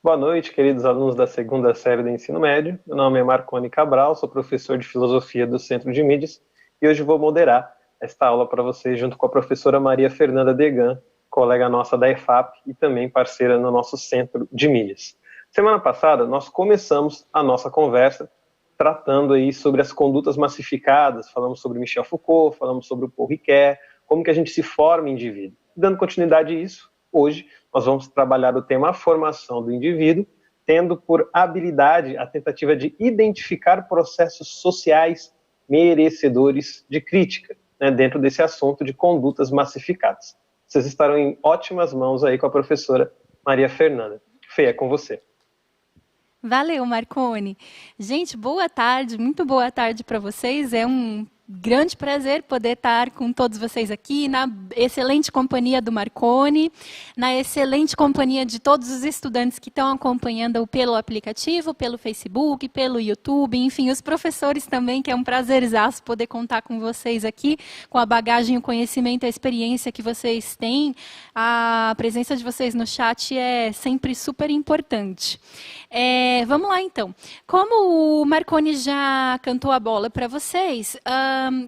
Boa noite, queridos alunos da segunda série do ensino médio. Meu nome é Marconi Cabral, sou professor de filosofia do Centro de Mídias e hoje vou moderar esta aula para vocês junto com a professora Maria Fernanda Degan, colega nossa da EFAP e também parceira no nosso Centro de Mídias. Semana passada nós começamos a nossa conversa tratando aí sobre as condutas massificadas, falamos sobre Michel Foucault, falamos sobre o Paul Ricoeur, como que a gente se forma indivíduo. Dando continuidade a isso, hoje nós vamos trabalhar o tema a formação do indivíduo, tendo por habilidade a tentativa de identificar processos sociais merecedores de crítica, né, dentro desse assunto de condutas massificadas. Vocês estarão em ótimas mãos aí com a professora Maria Fernanda. Fê, é com você. Valeu, Marconi. Gente, boa tarde, muito boa tarde para vocês. É um grande prazer poder estar com todos vocês aqui, na excelente companhia do Marconi, na excelente companhia de todos os estudantes que estão acompanhando pelo aplicativo, pelo Facebook, pelo YouTube, enfim, os professores também, que é um prazerzaço poder contar com vocês aqui, com a bagagem, o conhecimento, a experiência que vocês têm. A presença de vocês no chat é sempre super importante. Vamos lá, então. Como o Marconi já cantou a bola para vocês,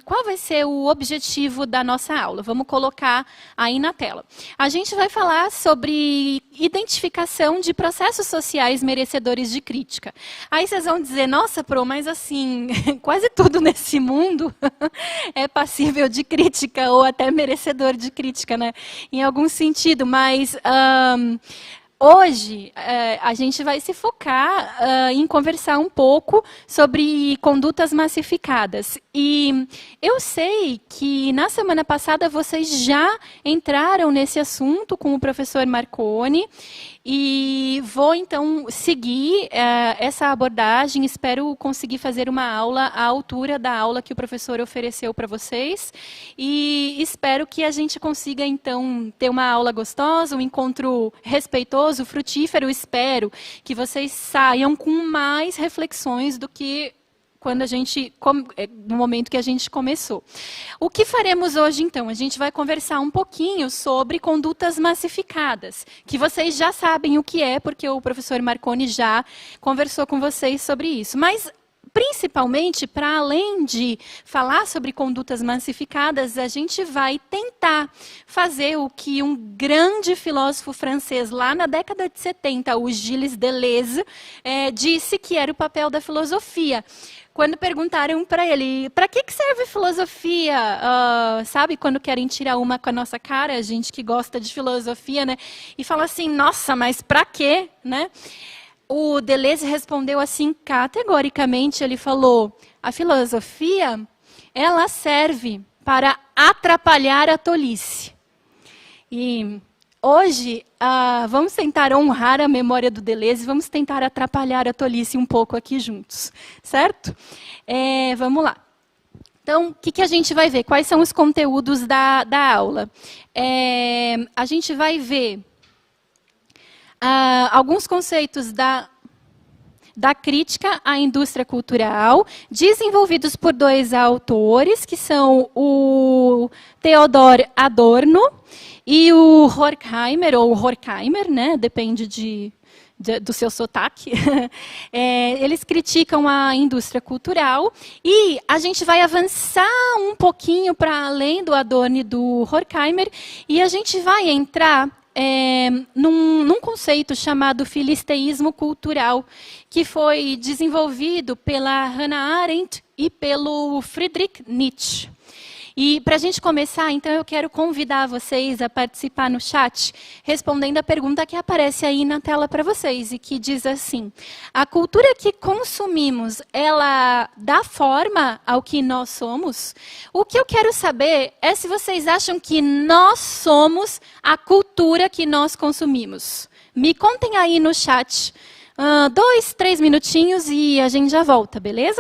qual vai ser o objetivo da nossa aula? Vamos colocar aí na tela. A gente vai falar sobre identificação de processos sociais merecedores de crítica. Aí vocês vão dizer, nossa, Pro, mas assim, quase tudo nesse mundo é passível de crítica ou até merecedor de crítica, né? Em algum sentido, mas hoje, a gente vai se focar em conversar um pouco sobre condutas massificadas. E eu sei que na semana passada vocês já entraram nesse assunto com o professor Marconi. E vou, então, seguir essa abordagem. Espero conseguir fazer uma aula à altura da aula que o professor ofereceu para vocês. E espero que a gente consiga, então, ter uma aula gostosa, um encontro respeitoso, frutífero. Espero que vocês saiam com mais reflexões do que no momento que a gente começou. O que faremos hoje, então? A gente vai conversar um pouquinho sobre condutas massificadas, que vocês já sabem o que é, porque o professor Marconi já conversou com vocês sobre isso. Mas, principalmente, para além de falar sobre condutas massificadas, a gente vai tentar fazer o que um grande filósofo francês, lá na década de 70, o Gilles Deleuze, disse que era o papel da filosofia. Quando perguntaram para ele, para que serve filosofia? Sabe, quando querem tirar uma com a nossa cara, a gente que gosta de filosofia, né? E fala assim, nossa, mas para quê? Né? O Deleuze respondeu assim, categoricamente, ele falou, a filosofia, ela serve para atrapalhar a tolice. E hoje, vamos tentar honrar a memória do Deleuze, vamos tentar atrapalhar a tolice um pouco aqui juntos, certo? Vamos lá. Então, o que a gente vai ver? Quais são os conteúdos da aula? A gente vai ver alguns conceitos da crítica à indústria cultural, desenvolvidos por dois autores, que são o Theodor Adorno e o Horkheimer, ou Horkheimer, né? Depende do seu sotaque. Eles criticam a indústria cultural e a gente vai avançar um pouquinho para além do Adorno e do Horkheimer e a gente vai entrar num conceito chamado filisteísmo cultural, que foi desenvolvido pela Hannah Arendt e pelo Friedrich Nietzsche. E para a gente começar, então, eu quero convidar vocês a participar no chat, respondendo a pergunta que aparece aí na tela para vocês, e que diz assim, a cultura que consumimos, ela dá forma ao que nós somos? O que eu quero saber é se vocês acham que nós somos a cultura que nós consumimos. Me contem aí no chat, 2, 3 minutinhos e a gente já volta, beleza?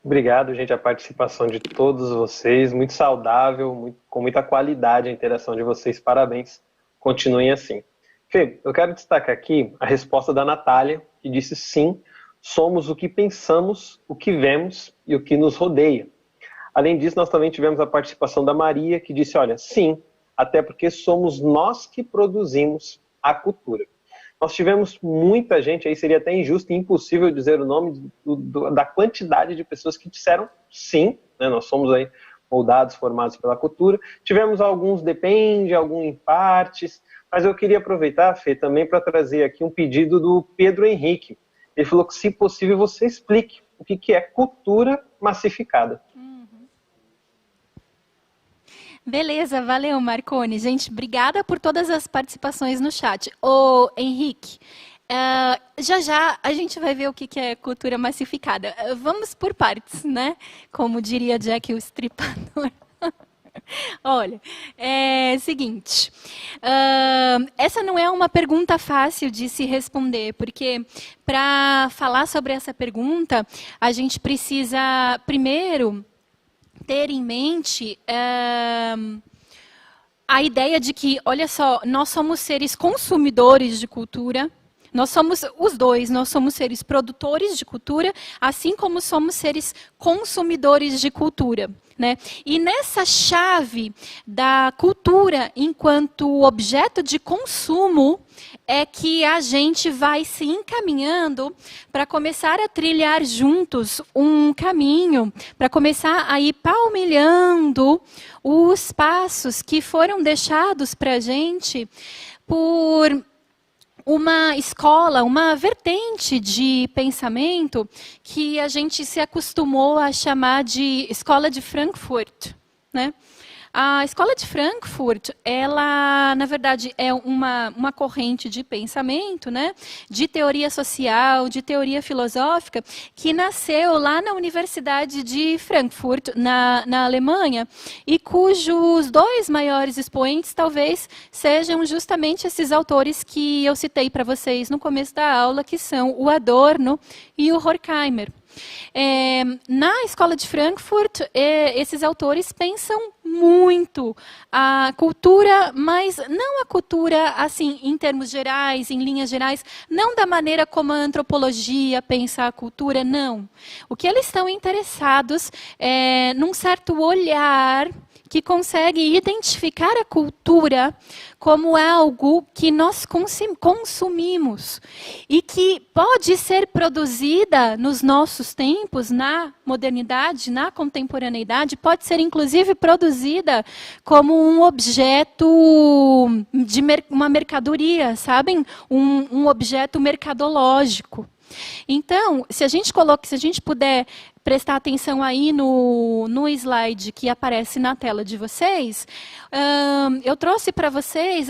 Obrigado, gente, a participação de todos vocês, muito saudável, com muita qualidade a interação de vocês, parabéns, continuem assim. Fê, eu quero destacar aqui a resposta da Natália, que disse sim, somos o que pensamos, o que vemos e o que nos rodeia. Além disso, nós também tivemos a participação da Maria, que disse, olha, sim, até porque somos nós que produzimos a cultura. Nós tivemos muita gente, aí seria até injusto e impossível dizer o nome da quantidade de pessoas que disseram sim, né? Nós somos aí moldados, formados pela cultura. Tivemos alguns depende, alguns em partes, mas eu queria aproveitar, Fê, também para trazer aqui um pedido do Pedro Henrique. Ele falou que, se possível, você explique o que é cultura massificada. Beleza, valeu, Marcone. Gente, obrigada por todas as participações no chat. Ô, Henrique, já a gente vai ver o que é cultura massificada. Vamos por partes, né? Como diria Jack o Estripador. Olha, é seguinte, essa não é uma pergunta fácil de se responder, porque para falar sobre essa pergunta, a gente precisa, primeiro, ter em mente a ideia de que, olha só, nós somos seres consumidores de cultura, nós somos os dois, nós somos seres produtores de cultura, assim como somos seres consumidores de cultura, né? E nessa chave da cultura enquanto objeto de consumo é que a gente vai se encaminhando para começar a trilhar juntos um caminho, para começar a ir palmilhando os passos que foram deixados para a gente por uma escola, uma vertente de pensamento que a gente se acostumou a chamar de Escola de Frankfurt, né? A Escola de Frankfurt, ela, na verdade, é uma corrente de pensamento, né, de teoria social, de teoria filosófica, que nasceu lá na Universidade de Frankfurt, na Alemanha, e cujos dois maiores expoentes, talvez, sejam justamente esses autores que eu citei para vocês no começo da aula, que são o Adorno e o Horkheimer. Na Escola de Frankfurt, esses autores pensam muito a cultura, mas não a cultura assim em termos gerais, em linhas gerais, não da maneira como a antropologia pensa a cultura, não. O que eles estão interessados é num certo olhar que consegue identificar a cultura como algo que nós consumimos e que pode ser produzida nos nossos tempos, na modernidade, na contemporaneidade, pode ser inclusive produzida como um objeto de uma mercadoria, sabem? Um objeto mercadológico. Então, se a gente puder prestar atenção aí no slide que aparece na tela de vocês, eu trouxe para vocês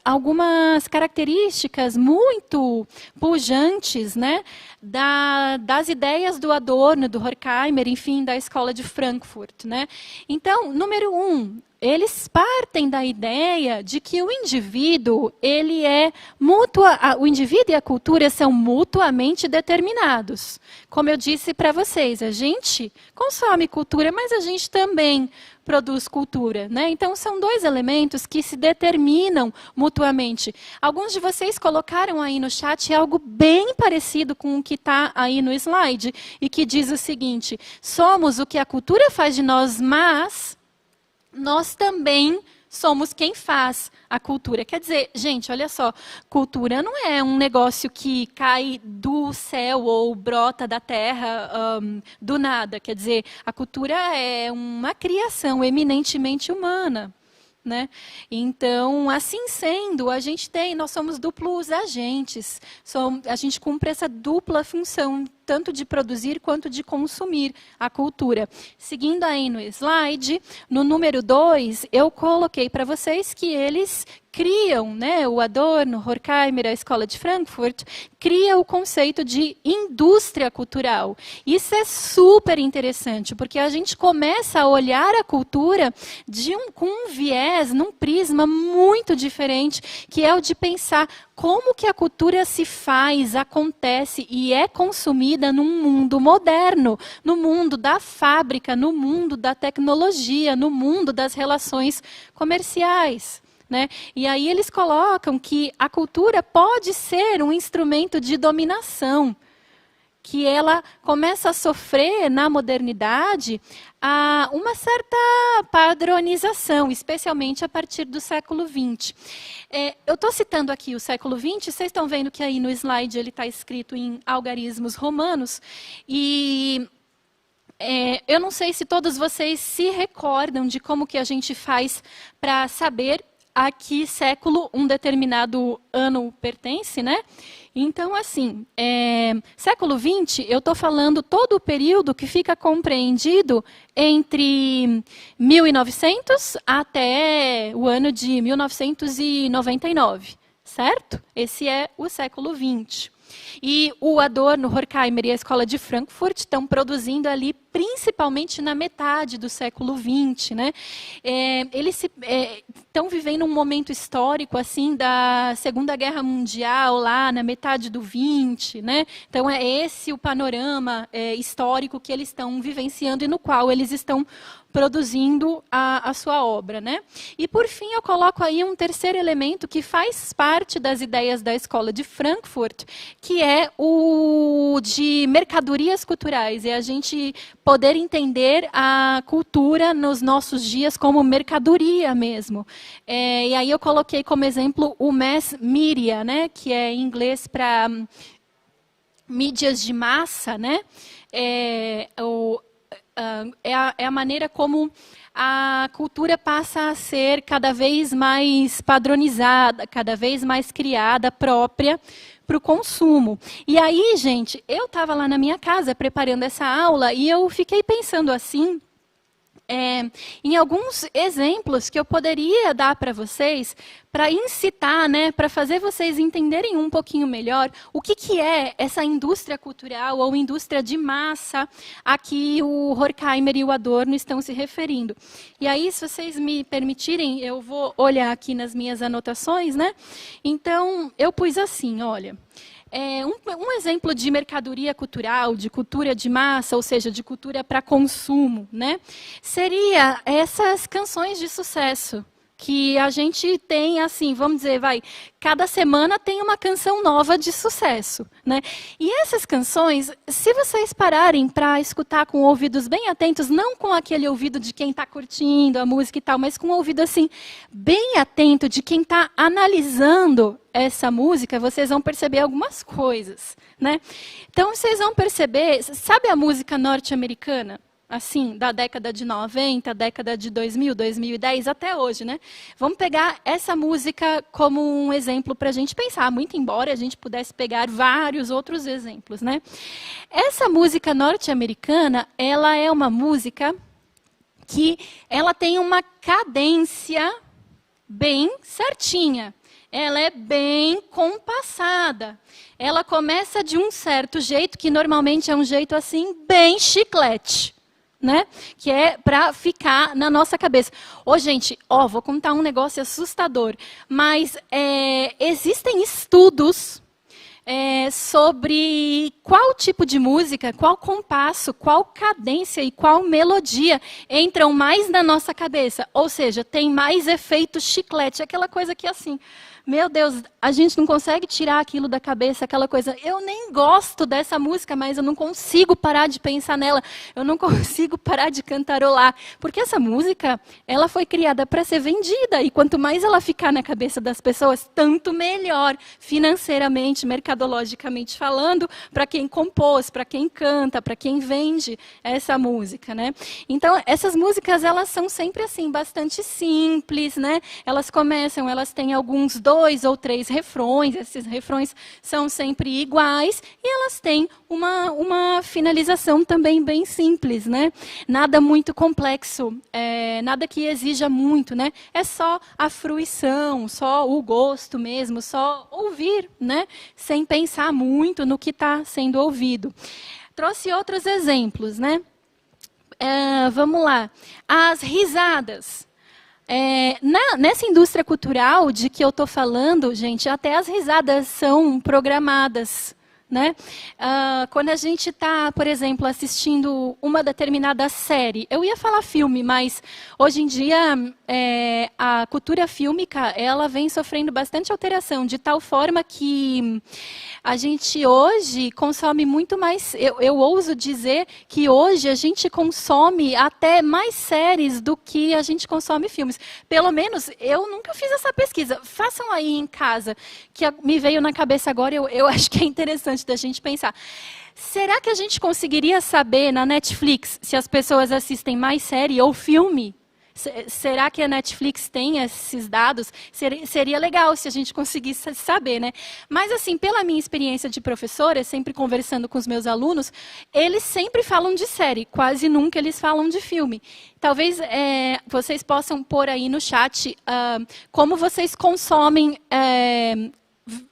algumas características muito pujantes, né, das ideias do Adorno, do Horkheimer, enfim, da Escola de Frankfurt, né? Então, número 1, eles partem da ideia de que o indivíduo, o indivíduo e a cultura são mutuamente determinados. Como eu disse para vocês, a gente consome cultura, mas a gente também produz cultura, né? Então, são dois elementos que se determinam mutuamente. Alguns de vocês colocaram aí no chat algo bem parecido com o que está aí no slide, e que diz o seguinte: somos o que a cultura faz de nós, mas nós também somos quem faz a cultura. Quer dizer, gente, olha só, cultura não é um negócio que cai do céu ou brota da terra do nada. Quer dizer, a cultura é uma criação eminentemente humana, né? Então, assim sendo, nós somos duplos agentes, a gente cumpre essa dupla função, tanto de produzir quanto de consumir a cultura. Seguindo aí no slide, no número 2, eu coloquei para vocês que eles criam, né, o Adorno, Horkheimer, a Escola de Frankfurt, cria o conceito de indústria cultural. Isso é super interessante, porque a gente começa a olhar a cultura com um viés, num prisma muito diferente, que é o de pensar como que a cultura se faz, acontece e é consumida num mundo moderno, no mundo da fábrica, no mundo da tecnologia, no mundo das relações comerciais. Né? E aí eles colocam que a cultura pode ser um instrumento de dominação, que ela começa a sofrer na modernidade uma certa padronização, especialmente a partir do século XX. Eu estou citando aqui o século XX, vocês estão vendo que aí no slide ele está escrito em algarismos romanos, e eu não sei se todos vocês se recordam de como que a gente faz para saber a que século um determinado ano pertence, né? Então, assim, século XX, eu estou falando todo o período que fica compreendido entre 1900 até o ano de 1999, certo? Esse é o século XX. E o Adorno, Horkheimer e a Escola de Frankfurt estão produzindo ali principalmente na metade do século XX, né? Eles estão vivendo um momento histórico assim da Segunda Guerra Mundial lá na metade do XX, né? Então é esse o panorama histórico que eles estão vivenciando e no qual eles estão produzindo a sua obra, né? E por fim eu coloco aí um terceiro elemento que faz parte das ideias da Escola de Frankfurt, que é o de mercadorias culturais, é a gente poder entender a cultura nos nossos dias como mercadoria mesmo. E aí eu coloquei como exemplo o mass media, né? Que é em inglês para mídias de massa, né? É a maneira como a cultura passa a ser cada vez mais padronizada, cada vez mais criada, própria para o consumo. E aí, gente, eu estava lá na minha casa preparando essa aula e eu fiquei pensando assim, em alguns exemplos que eu poderia dar para vocês, para incitar, né, para fazer vocês entenderem um pouquinho melhor o que é essa indústria cultural ou indústria de massa a que o Horkheimer e o Adorno estão se referindo. E aí, se vocês me permitirem, eu vou olhar aqui nas minhas anotações, né? Então, eu pus assim, olha... Um exemplo de mercadoria cultural, de cultura de massa, ou seja, de cultura para consumo, né? Seria essas canções de sucesso, que a gente tem, assim, vamos dizer, cada semana tem uma canção nova de sucesso, né? E essas canções, se vocês pararem para escutar com ouvidos bem atentos, não com aquele ouvido de quem está curtindo a música e tal, mas com um ouvido, assim, bem atento de quem está analisando essa música, vocês vão perceber algumas coisas, né? Então, vocês vão perceber, sabe a música norte-americana? Assim, da década de 90, década de 2000, 2010, até hoje, né? Vamos pegar essa música como um exemplo para a gente pensar, muito embora a gente pudesse pegar vários outros exemplos, né? Essa música norte-americana, ela é uma música que ela tem uma cadência bem certinha. Ela é bem compassada. Ela começa de um certo jeito, que normalmente é um jeito assim, bem chiclete. Né? Que é para ficar na nossa cabeça. Gente, vou contar um negócio assustador, mas existem estudos sobre qual tipo de música, qual compasso, qual cadência e qual melodia entram mais na nossa cabeça. Ou seja, tem mais efeito chiclete, aquela coisa que assim... Meu Deus, a gente não consegue tirar aquilo da cabeça, aquela coisa. Eu nem gosto dessa música, mas eu não consigo parar de pensar nela. Eu não consigo parar de cantarolar. Porque essa música, ela foi criada para ser vendida. E quanto mais ela ficar na cabeça das pessoas, tanto melhor, financeiramente, mercadologicamente falando, para quem compôs, para quem canta, para quem vende essa música, né? Então, essas músicas, elas são sempre assim, bastante simples, né? Elas começam, elas têm alguns 2 ou 3 refrões, esses refrões são sempre iguais, e elas têm uma finalização também bem simples, né? Nada muito complexo, nada que exija muito, né? É só a fruição, só o gosto mesmo, só ouvir, né? Sem pensar muito no que está sendo ouvido. Trouxe outros exemplos, né? Vamos lá. As risadas. Nessa indústria cultural de que eu estou falando, gente, até as risadas são programadas. Né? Quando a gente está, por exemplo, assistindo uma determinada série, eu ia falar filme, mas hoje em dia a cultura fílmica ela vem sofrendo bastante alteração, de tal forma que a gente hoje consome muito mais, eu ouso dizer que hoje a gente consome até mais séries do que a gente consome filmes. Pelo menos, eu nunca fiz essa pesquisa. Façam aí em casa, que me veio na cabeça agora, eu acho que é interessante da gente pensar. Será que a gente conseguiria saber na Netflix se as pessoas assistem mais série ou filme? Será que a Netflix tem esses dados? Seria legal se a gente conseguisse saber, né? Mas, assim, pela minha experiência de professora, sempre conversando com os meus alunos, eles sempre falam de série, quase nunca eles falam de filme. Talvez vocês possam pôr aí no chat como vocês consomem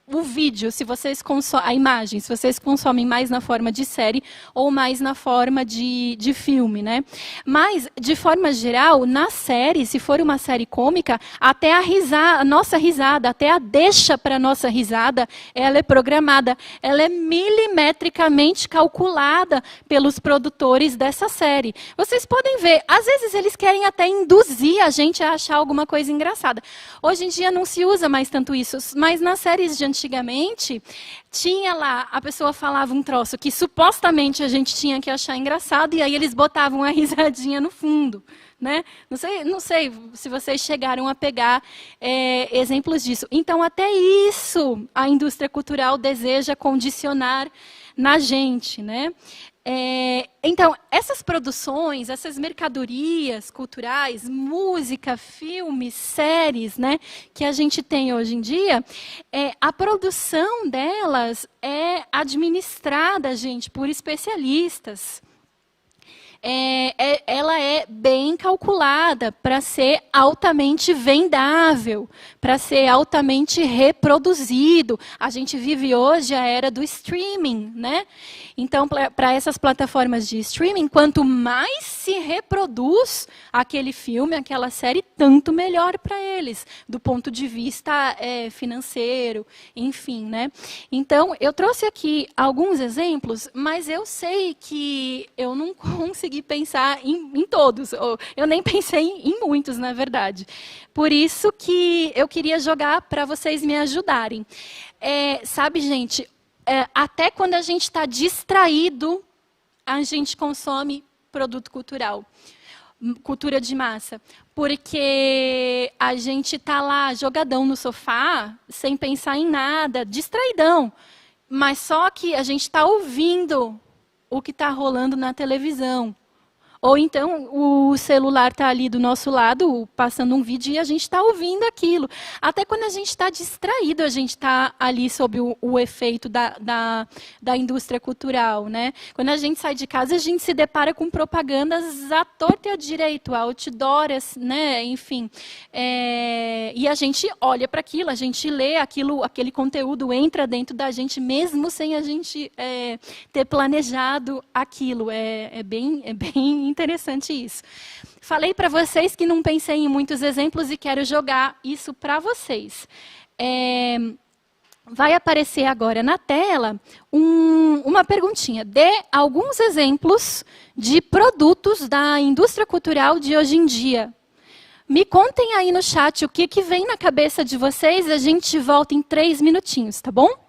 o vídeo, se vocês a imagem, se vocês consomem mais na forma de série ou mais na forma de filme, né? Mas, de forma geral, na série, se for uma série cômica, até a nossa risada, até a deixa para a nossa risada, ela é programada, ela é milimetricamente calculada pelos produtores dessa série. Vocês podem ver, às vezes eles querem até induzir a gente a achar alguma coisa engraçada. Hoje em dia não se usa mais tanto isso, mas nas séries de antigamente, tinha lá, a pessoa falava um troço que supostamente a gente tinha que achar engraçado, e aí eles botavam a risadinha no fundo. Né? Não sei se vocês chegaram a pegar exemplos disso. Então, até isso a indústria cultural deseja condicionar na gente, né? Então, essas produções, essas mercadorias culturais, música, filmes, séries, né, que a gente tem hoje em dia, a produção delas é administrada, gente, por especialistas. Ela é bem calculada para ser altamente vendável, para ser altamente reproduzido. A gente vive hoje a era do streaming, né? Então, para essas plataformas de streaming, quanto mais se reproduz aquele filme, aquela série, tanto melhor para eles, do ponto de vista financeiro, enfim, né? Então, eu trouxe aqui alguns exemplos, mas eu sei que eu não consegui pensar em todos, ou eu nem pensei em muitos, na verdade. Por isso que eu queria jogar para vocês me ajudarem. Sabe, gente, até quando a gente está distraído, a gente consome produto cultural, cultura de massa. Porque a gente está lá jogadão no sofá, sem pensar em nada, distraidão. Mas só que a gente está ouvindo o que está rolando na televisão. Ou então o celular está ali do nosso lado, passando um vídeo, e a gente está ouvindo aquilo. Até quando a gente está distraído, a gente está ali sob o efeito da indústria cultural. Né? Quando a gente sai de casa, a gente se depara com propagandas à torta e à direito, outdoors, né? Enfim. E a gente olha para aquilo, a gente lê aquilo, aquele conteúdo entra dentro da gente, mesmo sem a gente ter planejado aquilo. É bem interessante isso. Falei para vocês que não pensei em muitos exemplos e quero jogar isso para vocês. Vai aparecer agora na tela uma perguntinha. Dê alguns exemplos de produtos da indústria cultural de hoje em dia. Me contem aí no chat o que vem na cabeça de vocês. A gente volta em 3 minutinhos, tá bom?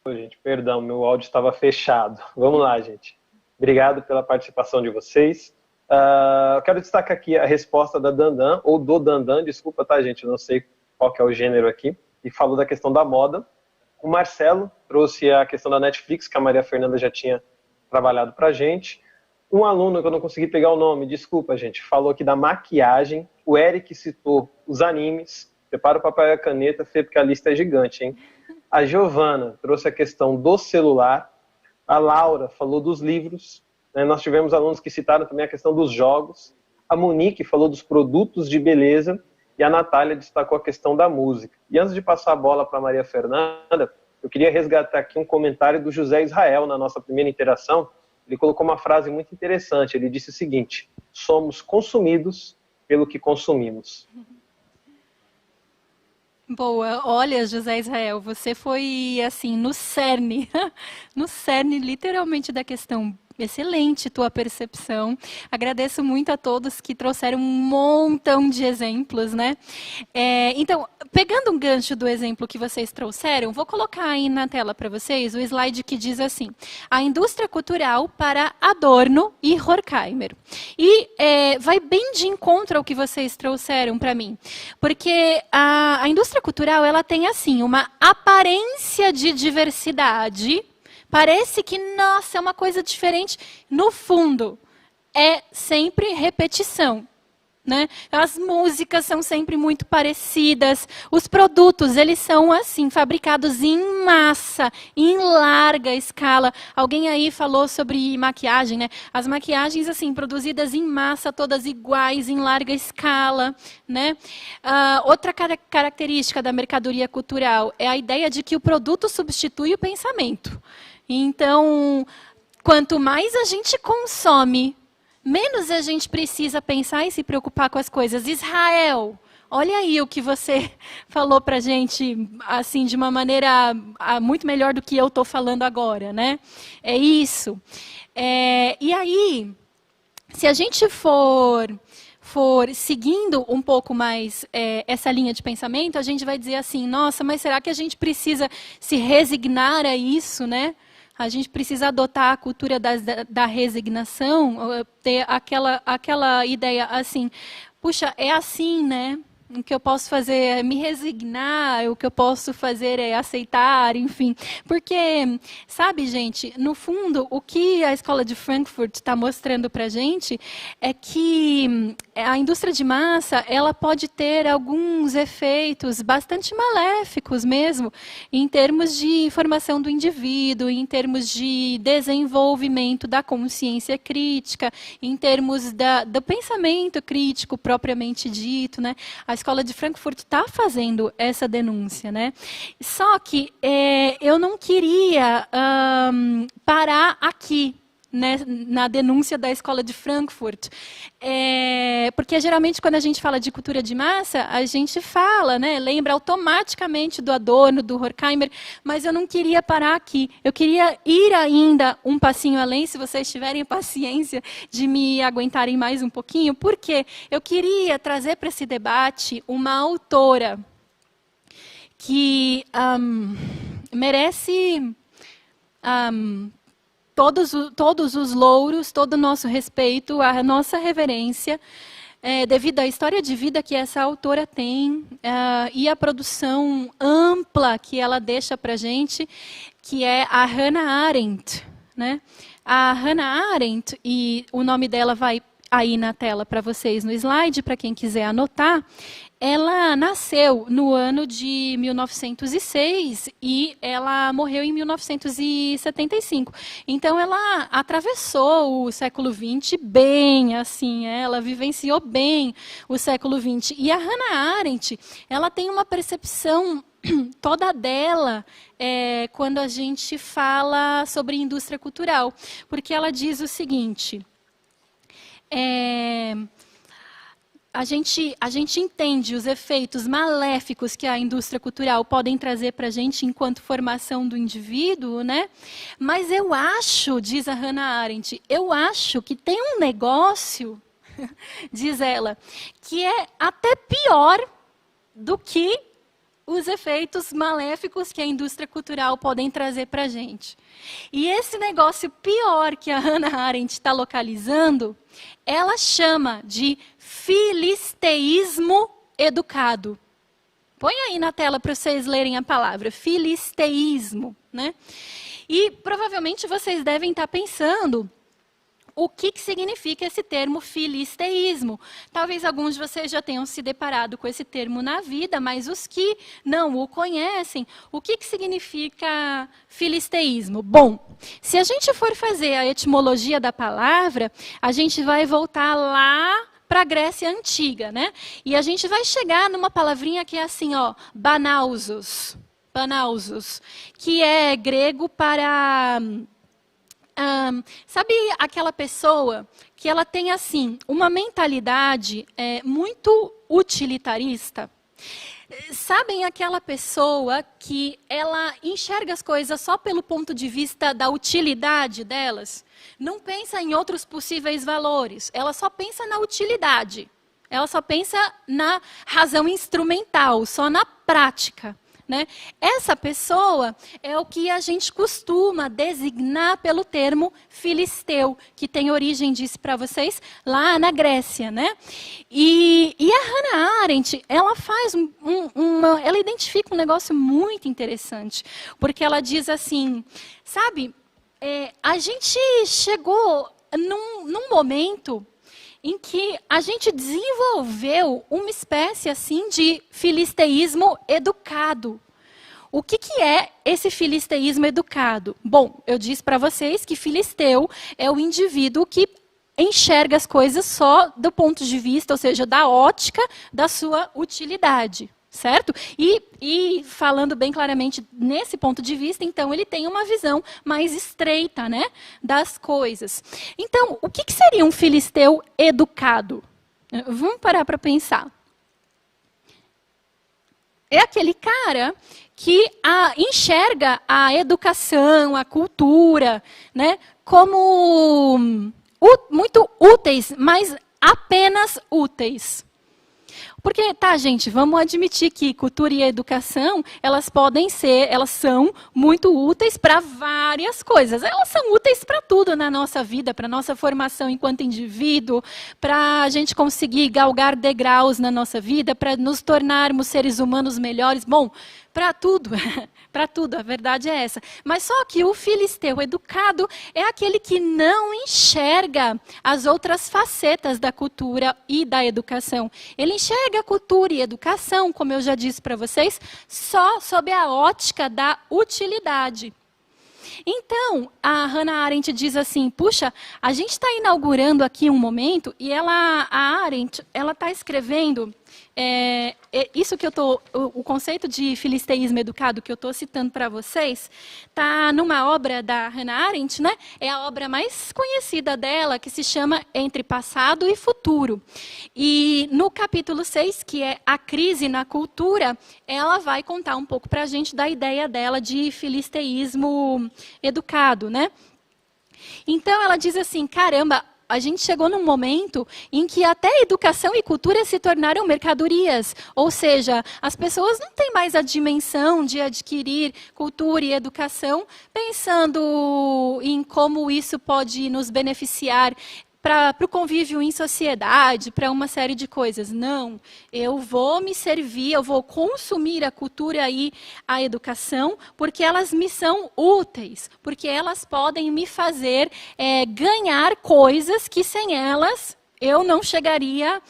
Ô, gente, perdão, meu áudio estava fechado. Vamos lá, gente. Obrigado pela participação de vocês. Eu quero destacar aqui a resposta da Dandan, ou do Dandan, desculpa, tá, gente? Eu não sei qual que é o gênero aqui, e falou da questão da moda. O Marcelo trouxe a questão da Netflix, que a Maria Fernanda já tinha trabalhado pra gente. Um aluno, que eu não consegui pegar o nome, desculpa, gente, falou aqui da maquiagem. O Eric citou os animes. Prepara o papel e a caneta, Fê, porque a lista é gigante, hein? A Giovana trouxe a questão do celular. A Laura falou dos livros. Né? Nós tivemos alunos que citaram também a questão dos jogos. A Monique falou dos produtos de beleza. E a Natália destacou a questão da música. E antes de passar a bola para a Maria Fernanda, eu queria resgatar aqui um comentário do José Israel na nossa primeira interação. Ele colocou uma frase muito interessante. Ele disse o seguinte: somos consumidos pelo que consumimos. Boa. Olha, José Israel, você foi, assim, no cerne, no cerne, literalmente, da questão. Excelente tua percepção. Agradeço muito a todos que trouxeram um montão de exemplos, né? Então, pegando um gancho do exemplo que vocês trouxeram, vou colocar aí na tela para vocês o slide que diz assim: a indústria cultural para Adorno e Horkheimer. E vai bem de encontro ao que vocês trouxeram para mim, porque a indústria cultural ela tem assim uma aparência de diversidade. Parece que, nossa, é uma coisa diferente. No fundo, é sempre repetição. Né? As músicas são sempre muito parecidas. Os produtos, eles são assim, fabricados em massa, em larga escala. Alguém aí falou sobre maquiagem, né? As maquiagens, assim, produzidas em massa, todas iguais, em larga escala. Né? Outra característica da mercadoria cultural é a ideia de que o produto substitui o pensamento. Então, quanto mais a gente consome, menos a gente precisa pensar e se preocupar com as coisas. Israel, olha aí o que você falou para a gente, assim, de uma maneira muito melhor do que eu estou falando agora, né? É isso. E aí, se a gente for seguindo um pouco mais essa linha de pensamento, a gente vai dizer assim, nossa, mas será que a gente precisa se resignar a isso, né? A gente precisa adotar a cultura da resignação, ter aquela ideia assim, puxa, é assim, né? O que eu posso fazer é me resignar, o que eu posso fazer é aceitar, enfim. Porque, sabe, gente, no fundo, o que a Escola de Frankfurt está mostrando para a gente é que a indústria de massa ela pode ter alguns efeitos bastante maléficos mesmo, em termos de formação do indivíduo, em termos de desenvolvimento da consciência crítica, em termos do pensamento crítico propriamente dito, né? A Escola de Frankfurt está fazendo essa denúncia, né? Só que eu não queria parar aqui, né, na denúncia da Escola de Frankfurt, porque geralmente quando a gente fala de cultura de massa, a gente fala, né, lembra automaticamente do Adorno, do Horkheimer, mas eu não queria parar aqui. Eu queria ir ainda um passinho além, se vocês tiverem paciência de me aguentarem mais um pouquinho, porque eu queria trazer para esse debate uma autora que merece todos os louros, todo o nosso respeito, a nossa reverência, devido à história de vida que essa autora tem e a produção ampla que ela deixa para a gente, que é a Hannah Arendt. Né? A Hannah Arendt, e o nome dela vai aí na tela para vocês no slide, para quem quiser anotar, ela nasceu no ano de 1906 e ela morreu em 1975. Então, ela atravessou o século XX bem, assim, ela vivenciou bem o século XX. E a Hannah Arendt, ela tem uma percepção toda dela quando a gente fala sobre indústria cultural, porque ela diz o seguinte... A gente entende os efeitos maléficos que a indústria cultural podem trazer para a gente enquanto formação do indivíduo, né? Mas eu acho, diz a Hannah Arendt, eu acho que tem um negócio, diz ela, que é até pior do que os efeitos maléficos que a indústria cultural podem trazer para a gente. E esse negócio pior que a Hannah Arendt está localizando, ela chama de filisteísmo educado. Põe aí na tela para vocês lerem a palavra, filisteísmo, né? E provavelmente vocês devem estar pensando o que significa esse termo filisteísmo. Talvez alguns de vocês já tenham se deparado com esse termo na vida, mas os que não o conhecem, o que significa filisteísmo? Bom, se a gente for fazer a etimologia da palavra, a gente vai voltar lá para a Grécia Antiga, né? E a gente vai chegar numa palavrinha que é assim, ó, banausos, que é grego para... sabe aquela pessoa que ela tem assim uma mentalidade muito utilitarista? Sabem aquela pessoa que ela enxerga as coisas só pelo ponto de vista da utilidade delas? Não pensa em outros possíveis valores, ela só pensa na utilidade. Ela só pensa na razão instrumental, só na prática. Né? Essa pessoa é o que a gente costuma designar pelo termo filisteu, que tem origem, disse para vocês, lá na Grécia. Né? E a Hannah Arendt, ela faz ela identifica um negócio muito interessante, porque ela diz assim, sabe, a gente chegou num momento em que a gente desenvolveu uma espécie assim de filisteísmo educado. O que é esse filisteísmo educado? Bom, eu disse para vocês que filisteu é o indivíduo que enxerga as coisas só do ponto de vista, ou seja, da ótica da sua utilidade. Certo? E falando bem claramente nesse ponto de vista, então ele tem uma visão mais estreita, né, das coisas. Então, o que seria um filisteu educado? Vamos parar para pensar. É aquele cara que enxerga a educação, a cultura, né, como muito úteis, mas apenas úteis. Porque, tá, gente, vamos admitir que cultura e educação, elas são muito úteis para várias coisas. Elas são úteis para tudo na nossa vida, para a nossa formação enquanto indivíduo, para a gente conseguir galgar degraus na nossa vida, para nos tornarmos seres humanos melhores. Bom, para tudo, a verdade é essa. Mas só que o filisteu educado é aquele que não enxerga as outras facetas da cultura e da educação. Ele enxerga a cultura e a educação, como eu já disse para vocês, só sob a ótica da utilidade. Então, a Hannah Arendt diz assim, puxa, a gente está inaugurando aqui um momento, e a Arendt está escrevendo... isso que o conceito de filisteísmo educado que eu estou citando para vocês, está numa obra da Hannah Arendt, né? É a obra mais conhecida dela, que se chama Entre Passado e Futuro. E no capítulo 6, que é a crise na cultura, ela vai contar um pouco para a gente da ideia dela de filisteísmo educado, né? Então ela diz assim, caramba, a gente chegou num momento em que até educação e cultura se tornaram mercadorias. Ou seja, as pessoas não têm mais a dimensão de adquirir cultura e educação pensando em como isso pode nos beneficiar para o convívio em sociedade, para uma série de coisas. Não, eu vou me servir, eu vou consumir a cultura e a educação, porque elas me são úteis, porque elas podem me fazer ganhar coisas que sem elas eu não chegaria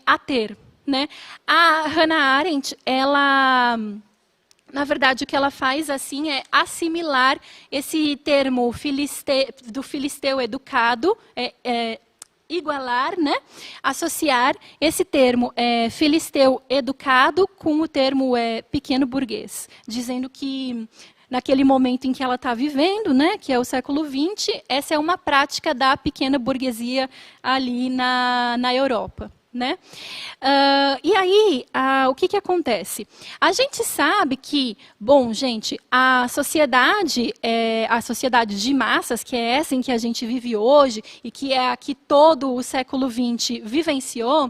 a ter. Né? A Hannah Arendt, ela... Na verdade, o que ela faz assim é assimilar esse termo do filisteu educado, igualar, né? Associar esse termo filisteu educado com o termo pequeno burguês, dizendo que naquele momento em que ela está vivendo, né, que é o século XX, essa é uma prática da pequena burguesia ali na Europa. Né? E aí, o que acontece? A gente sabe que, bom, gente, a sociedade de massas, que é essa em que a gente vive hoje, e que é a que todo o século XX vivenciou,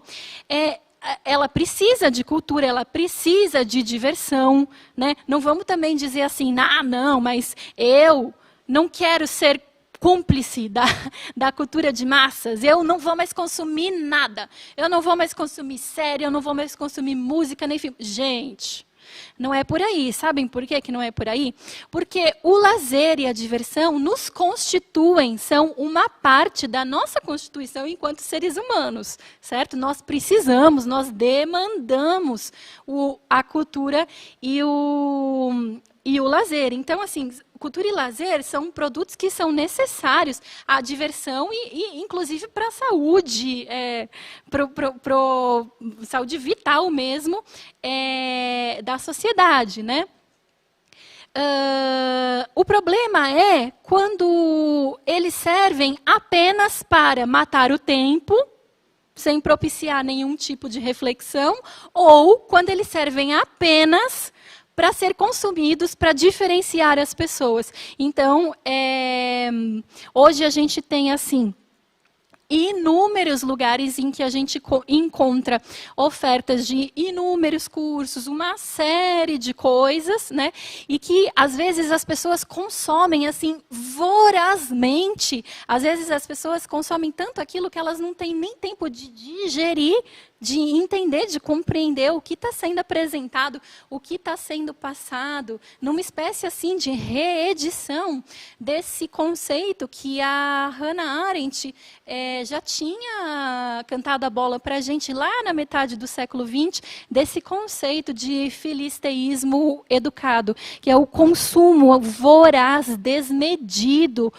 ela precisa de cultura, ela precisa de diversão, né? Não vamos também dizer assim, não, mas eu não quero ser cúmplice da cultura de massas, eu não vou mais consumir nada, eu não vou mais consumir série, eu não vou mais consumir música, nem filme. Gente, não é por aí. Sabem por quê que não é por aí? Porque o lazer e a diversão nos constituem, são uma parte da nossa constituição enquanto seres humanos, certo? Nós precisamos, nós demandamos a cultura e o lazer. Então, assim, cultura e lazer são produtos que são necessários à diversão e inclusive, para a saúde, para saúde vital mesmo da sociedade, né? O problema é quando eles servem apenas para matar o tempo, sem propiciar nenhum tipo de reflexão, ou quando eles servem apenas para ser consumidos, para diferenciar as pessoas. Então, hoje a gente tem, assim, inúmeros lugares em que a gente encontra ofertas de inúmeros cursos, uma série de coisas, né? E que, às vezes, as pessoas consomem, assim, vorazmente. Às vezes, as pessoas consomem tanto aquilo que elas não têm nem tempo de digerir, de entender, de compreender o que está sendo apresentado, o que está sendo passado, numa espécie assim de reedição desse conceito que a Hannah Arendt já tinha cantado a bola para a gente lá na metade do século XX, desse conceito de filisteísmo educado, que é o consumo voraz, desmedido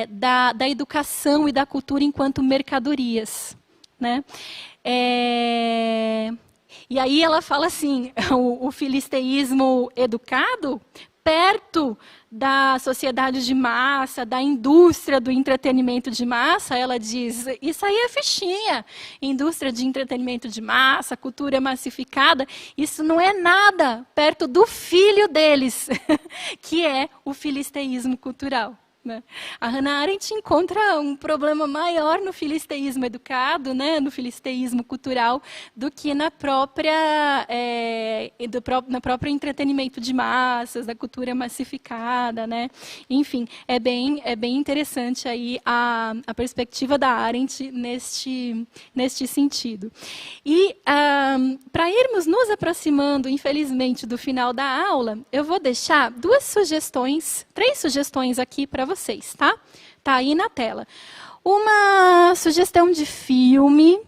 da educação e da cultura enquanto mercadorias, né? E aí ela fala assim, o filisteísmo educado, perto da sociedade de massa, da indústria do entretenimento de massa, ela diz, isso aí é fichinha, indústria de entretenimento de massa, cultura massificada, isso não é nada perto do filho deles, que é o filisteísmo cultural. Né? A Hannah Arendt encontra um problema maior no filisteísmo educado, né, no filisteísmo cultural, do que na própria entretenimento de massas, da cultura massificada, né? Enfim, é bem interessante aí a perspectiva da Arendt neste sentido. E para irmos nos aproximando, infelizmente, do final da aula, eu vou deixar três sugestões aqui para vocês, tá? Tá aí na tela. Uma sugestão de filme,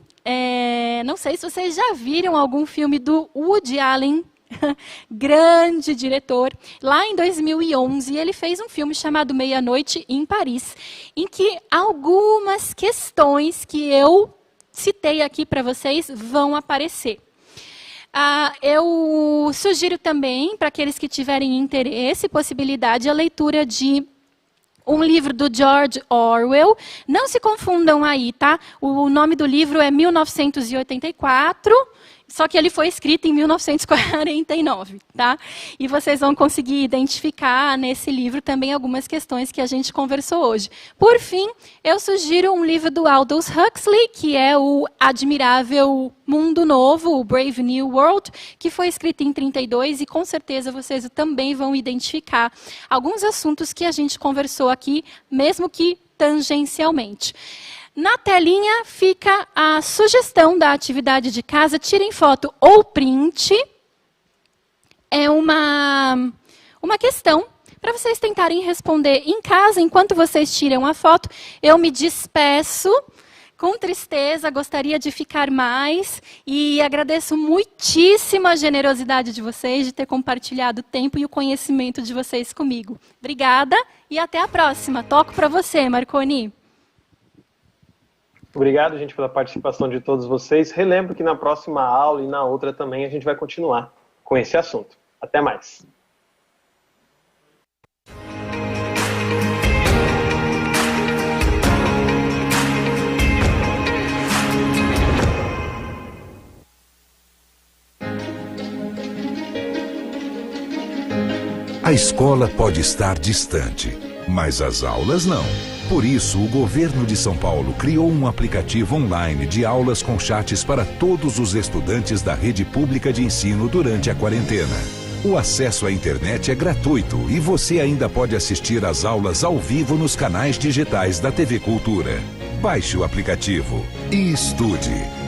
não sei se vocês já viram algum filme do Woody Allen, grande diretor. Lá em 2011, ele fez um filme chamado Meia-Noite em Paris, em que algumas questões que eu citei aqui para vocês vão aparecer. Eu sugiro também, para aqueles que tiverem interesse, possibilidade, a leitura de um livro do George Orwell. Não se confundam aí, tá? O nome do livro é 1984, só que ele foi escrito em 1949, tá? E vocês vão conseguir identificar nesse livro também algumas questões que a gente conversou hoje. Por fim, eu sugiro um livro do Aldous Huxley, que é o Admirável Mundo Novo, o Brave New World, que foi escrito em 1932 e com certeza vocês também vão identificar alguns assuntos que a gente conversou aqui, mesmo que tangencialmente. Na telinha fica a sugestão da atividade de casa. Tirem foto ou print. É uma questão para vocês tentarem responder em casa. Enquanto vocês tiram a foto, eu me despeço. Com tristeza, gostaria de ficar mais e agradeço muitíssimo a generosidade de vocês de ter compartilhado o tempo e o conhecimento de vocês comigo. Obrigada e até a próxima. Toco para você, Marconi. Obrigado, gente, pela participação de todos vocês. Relembro que na próxima aula e na outra também a gente vai continuar com esse assunto. Até mais. A escola pode estar distante, mas as aulas não. Por isso, o governo de São Paulo criou um aplicativo online de aulas com chats para todos os estudantes da rede pública de ensino durante a quarentena. O acesso à internet é gratuito e você ainda pode assistir às aulas ao vivo nos canais digitais da TV Cultura. Baixe o aplicativo e estude.